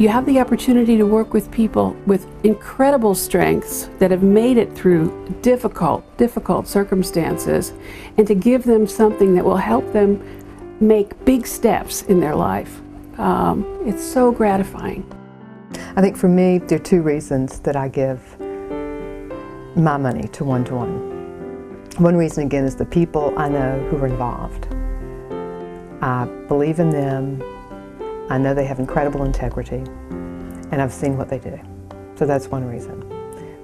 You have the opportunity to work with people with incredible strengths that have made it through difficult circumstances, and to give them something that will help them make big steps in their life. It's so gratifying. I think for me, there are two reasons that I give my money to one-to-one. One reason, again, is the people I know who are involved. I believe in them. I know they have incredible integrity, and I've seen what they do. So that's one reason.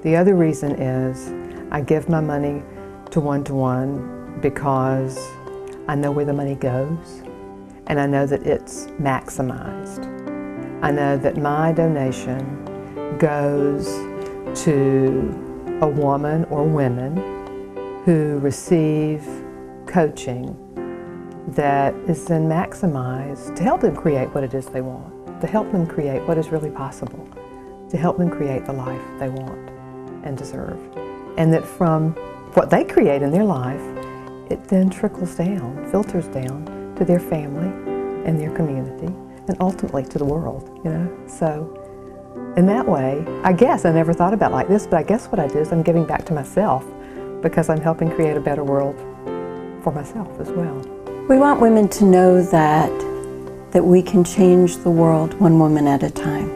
The other reason is I give my money to one-to-one because I know where the money goes, and I know that it's maximized. I know that my donation goes to a woman or women who receive coaching that is then maximized to help them create what it is they want, to help them create what is really possible, to help them create the life they want and deserve. And that from what they create in their life, it then trickles down, filters down to their family and their community, and ultimately to the world, you know? So in that way, I guess I never thought about it like this, but I guess what I do is I'm giving back to myself because I'm helping create a better world for myself as well. We want women to know that we can change the world one woman at a time,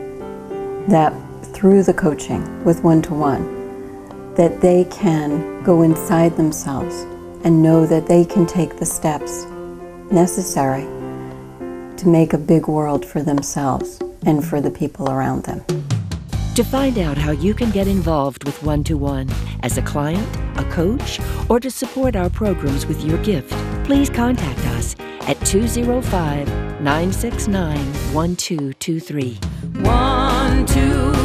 that through the coaching with one-to-one, that they can go inside themselves and know that they can take the steps necessary to make a big world for themselves and for the people around them. To find out how you can get involved with One-to-One as a client, a coach, or to support our programs with your gift, please contact us at 205-969-1223. 1-2